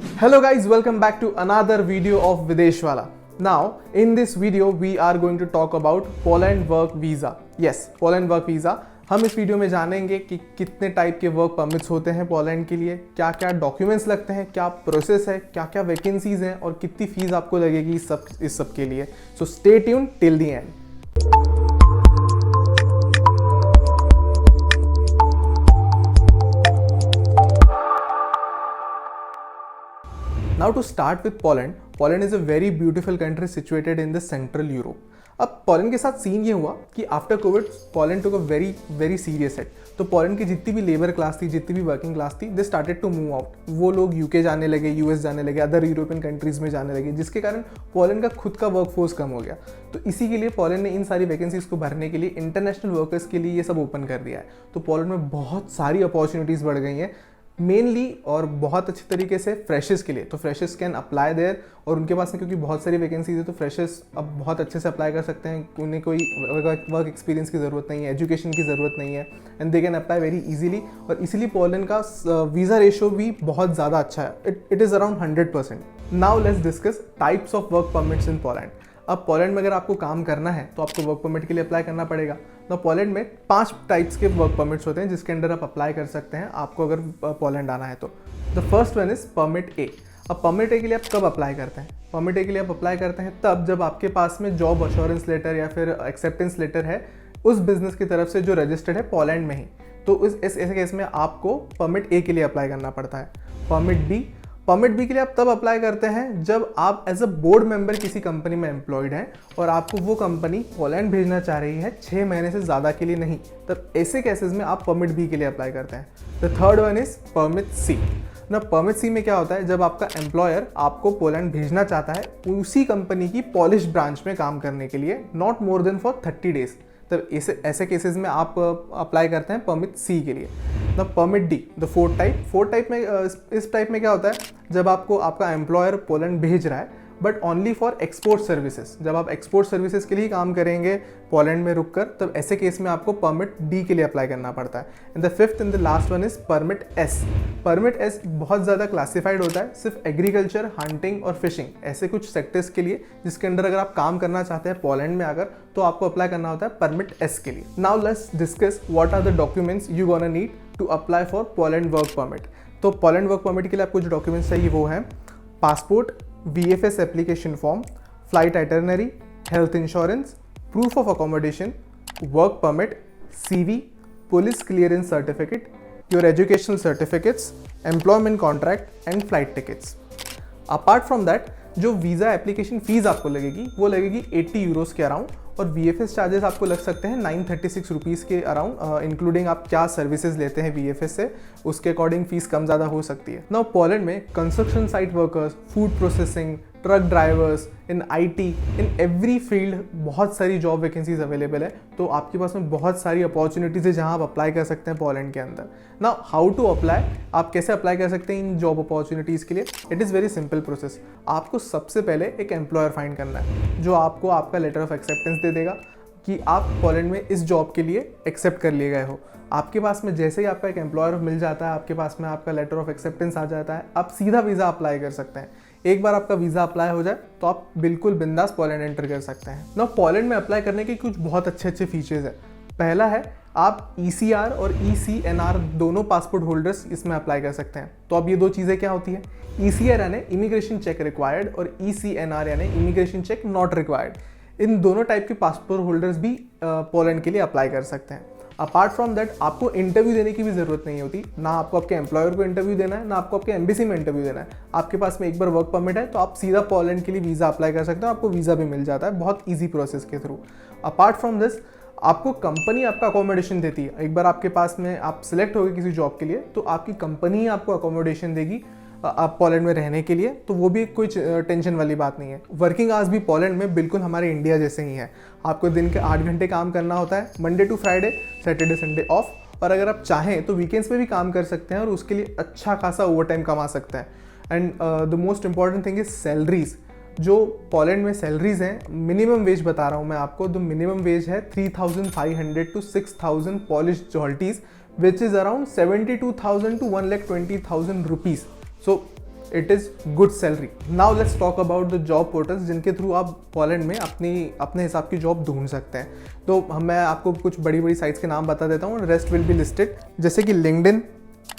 Hello guys, welcome back to another video of Videshwala. Now, in this video, we are going to talk about Poland work visa. Yes, Poland work visa. हम इस video में जानेंगे कि कितने type के work permits होते हैं Poland के लिए, क्या क्या डॉक्यूमेंट्स लगते हैं, क्या प्रोसेस है, क्या क्या वैकेंसीज हैं और कितनी फीस आपको लगेगी इस सब के लिए. So stay tune till the end. Now to start with Poland, Poland is a very beautiful country situated in the Central Europe. अब पोलैंड के साथ सीन ये हुआ कि after Covid Poland took a very serious hit. तो Poland की जितनी भी लेबर क्लास थी, जितनी भी वर्किंग क्लास थी, they started to move out. वो लोग यूके जाने लगे, यूएस जाने लगे, अदर यूरोपियन कंट्रीज में जाने लगे, जिसके कारण पोलैंड का खुद का वर्क फोर्स कम हो गया. तो इसी के लिए पोलैंड ने इन सारी वैकेंसीज को भरने के लिए इंटरनेशनल वर्कर्स के लिए ये सब ओपन कर दिया है. तो पोलैंड में बहुत सारी अपॉर्चुनिटीज़ बढ़ गई हैं मेनली और बहुत अच्छे तरीके से फ्रेशर्स के लिए. तो फ्रेशर्स कैन अप्लाई देयर और उनके पास में क्योंकि बहुत सारी वैकेंसीज है तो फ्रेशर्स अब बहुत अच्छे से अप्लाई कर सकते हैं. उन्हें कोई वर्क एक्सपीरियंस की ज़रूरत नहीं है, एजुकेशन की ज़रूरत नहीं है, and they can apply very easily. और इसीलिए पोलैंड का वीज़ा रेशियो भी बहुत ज़्यादा अच्छा है. It is around 100%. Now let's discuss types of work permits in Poland. अब पोलैंड में अगर आपको काम करना है तो आपको वर्क परमिट के लिए अप्लाई करना पड़ेगा. तो पोलैंड में 5 टाइप्स के वर्क परमिट्स होते हैं जिसके अंडर आप अप्लाई कर सकते हैं आपको अगर पोलैंड आना है तो. The first one is permit A. अब परमिट ए के लिए आप कब अप्लाई करते हैं? परमिट ए के लिए आप अप्लाई करते हैं तब जब आपके पास में जॉब अश्योरेंस लेटर या फिर एक्सेप्टेंस लेटर है उस बिजनेस की तरफ से जो रजिस्टर्ड है पोलैंड में ही. तो इस ऐसे केस में आपको परमिट ए के लिए अप्लाई करना पड़ता है. परमिट बी के लिए आप तब अप्लाई करते हैं जब आप एज अ बोर्ड मेंबर किसी कंपनी में एम्प्लॉयड हैं और आपको वो कंपनी पोलैंड भेजना चाह रही है 6 महीने से ज़्यादा के लिए नहीं. तब ऐसे केसेस में आप परमिट बी के लिए अप्लाई करते हैं. The third one is permit C. ना परमिट सी में क्या होता है, जब आपका एम्प्लॉयर आपको पोलैंड भेजना चाहता है उसी कंपनी की पॉलिश ब्रांच में काम करने के लिए not more than for 30 days. तब ऐसे केसेस में आप अप्लाई करते हैं परमिट सी के लिए. The permit D, the fourth type में इस टाइप में क्या होता है, जब आपको आपका एम्प्लॉयर पोलैंड भेज रहा है but only for export services. जब आप एक्सपोर्ट सर्विसेज के लिए काम करेंगे पोलैंड में रुककर तब ऐसे केस में आपको परमिट डी के लिए अप्लाई करना पड़ता है. And the fifth and the last one is permit S. Permit S बहुत ज़्यादा क्लासिफाइड होता है सिर्फ एग्रीकल्चर, हंटिंग और फिशिंग ऐसे कुछ सेक्टर्स के लिए जिसके अंडर अगर आप काम करना चाहते हैं पोलैंड में आकर तो आपको अप्लाई करना होता है परमिट एस के लिए. Now let's discuss what are the documents you gonna need to apply for Poland work permit. तो पोलैंड वर्क परमिट के लिए आपको जो डॉक्यूमेंट्स चाहिए वो हैं passport, VFS application form, flight itinerary, health insurance, proof of accommodation, work permit, CV, police clearance certificate, your educational certificates, employment contract and flight tickets. Apart from that जो visa application fees आपको लगेगी वो लगेगी 80 euros के around और VFS charges आपको लग सकते हैं 936 रुपीज़ के अराउंड. इंक्लूडिंग आप क्या सर्विसेज लेते हैं VFS से उसके अकॉर्डिंग फीस कम ज़्यादा हो सकती है. नाउ पोलैंड में construction site workers, food processing, truck drivers, in IT, in every field बहुत सारी जॉब वैकेंसीज अवेलेबल है. तो आपके पास में बहुत सारी अपॉर्चुनिटीज़ है जहां आप अप्लाई कर सकते हैं पोलैंड के अंदर. नाउ हाउ टू अप्लाई, आप कैसे अप्लाई कर सकते हैं इन जॉब अपॉर्चुनिटीज़ के लिए? It is very simple process. आपको सबसे पहले एक एम्प्लॉयर फाइंड करना है जो आपको आपका लेटर ऑफ एक्सेप्टेंस दे देगा कि आप पोलैंड में इस जॉब के लिए एक्सेप्ट कर लिए गए हो. आपके पास में जैसे ही आपका एक एम्प्लॉयर मिल जाता है, आपके पास में आपका लेटर ऑफ एक्सेप्टेंस आ जाता है, आप सीधा वीज़ा अप्लाई कर सकते हैं. एक बार आपका वीज़ा अप्लाई हो जाए तो आप बिल्कुल बिंदास पोलैंड एंटर कर सकते हैं. ना पोलैंड में अप्लाई करने के कुछ बहुत अच्छे फीचर्स हैं. पहला है आप ECR और ECNR दोनों पासपोर्ट होल्डर्स इसमें अप्लाई कर सकते हैं. तो अब ये दो चीज़ें क्या होती हैं? ECR यानी इमिग्रेशन चेक रिक्वायर्ड और ECNR यानी इमिग्रेशन चेक नॉट रिक्वायर्ड. इन दोनों टाइप के पासपोर्ट होल्डर्स भी पोलैंड के लिए अप्लाई कर सकते हैं. अपार्ट फ्रॉम दैट आपको इंटरव्यू देने की भी ज़रूरत नहीं होती. ना आपको आपके एम्प्लॉयर को इंटरव्यू देना है, ना आपको आपके एम्बेसी में इंटरव्यू देना है. आपके पास में एक बार वर्क परमिट है तो आप सीधा पोलैंड के लिए वीज़ा अप्लाई कर सकते हो. आपको वीज़ा भी मिल जाता है बहुत ईजी प्रोसेस के थ्रू. अपार्ट फ्रॉम दिस आपको कंपनी आपका अकोमोडेशन देती है. एक बार आपके पास में आप सिलेक्ट हो गए किसी जॉब के लिए तो आपकी कंपनी ही आपको अकोमोडेशन देगी आप पोलैंड में रहने के लिए. तो वो भी कोई टेंशन वाली बात नहीं है. वर्किंग आवर्स भी पोलैंड में बिल्कुल हमारे इंडिया जैसे ही है. आपको दिन के 8 घंटे काम करना होता है, Monday to Friday, Saturday Sunday off. और अगर आप चाहें तो वीकेंड्स पे भी काम कर सकते हैं और उसके लिए अच्छा खासा ओवर टाइम कमा सकते हैं. And the most important thing is salaries. जो पोलैंड में सैलरीज हैं, मिनिमम वेज बता रहा हूँ मैं आपको, तो मिनिमम वेज है 3,500 to 6,000 Polish zlotys, which is around 72,000 to 1,20,000 rupees. So it is good salary. Now let's talk about the job portals जिनके थ्रू आप पोलैंड में अपने हिसाब की जॉब ढूंढ सकते हैं। तो मैं आपको कुछ बड़ी बड़ी साइट्स के नाम बता देता हूँ, रेस्ट विल बी लिस्टेड, जैसे कि LinkedIn,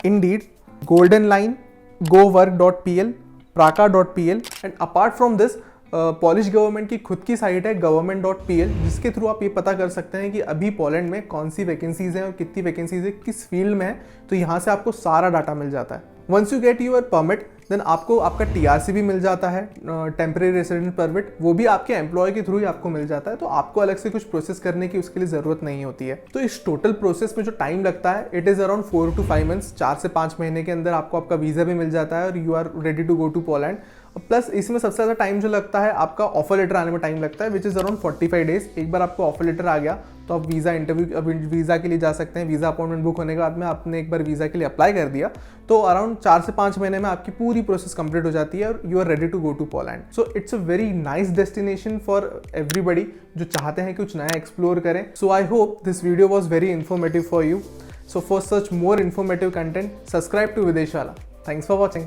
Indeed, golden line, gowork.pl, praka.pl and apart from this polish government की खुद की साइट है government.pl, जिसके थ्रू आप ये पता कर सकते हैं कि अभी पोलैंड में कौन सी वैकेंसीज हैं और कितनी वैकेंसीज है, किस फील्ड में है। तो यहाँ से आपको सारा डाटा मिल जाता है। Once you get your permit then आपको आपका TRC भी मिल जाता है, टेम्परेरी रेसिडेंट परमिट, वो भी आपके एम्प्लॉय के थ्रू ही आपको मिल जाता है। तो आपको अलग से कुछ प्रोसेस करने की उसके लिए ज़रूरत नहीं होती है। तो इस टोटल प्रोसेस में जो टाइम लगता है it is around 4 to 5 months, 4 से 5 महीने के अंदर आपको आपका वीज़ा भी मिल जाता है और you are ready to go to Poland. Plus इसमें सबसे ज़्यादा टाइम जो लगता है आपका ऑफर लेटर आने में टाइम लगता है, विच इज़ अराउंड 45 days। एक बार आपको ऑफर लेटर आ गया तो आप वीज़ा के लिए जा सकते हैं। वीज़ा अपॉइंटमेंट बुक होने के बाद में आपने एक बार वीज़ा के लिए अप्लाई कर दिया तो अराउंड 4 से 5 महीने में आपकी पूरी प्रोसेस कंप्लीट हो जाती है और you are ready to go to Poland. So it's a very nice destination for everybody जो चाहते हैं कि कुछ नया एक्सप्लोर करें। So I hope this video was very informative for you. So for such more informative content subscribe to Videsh Wala. Thanks for watching.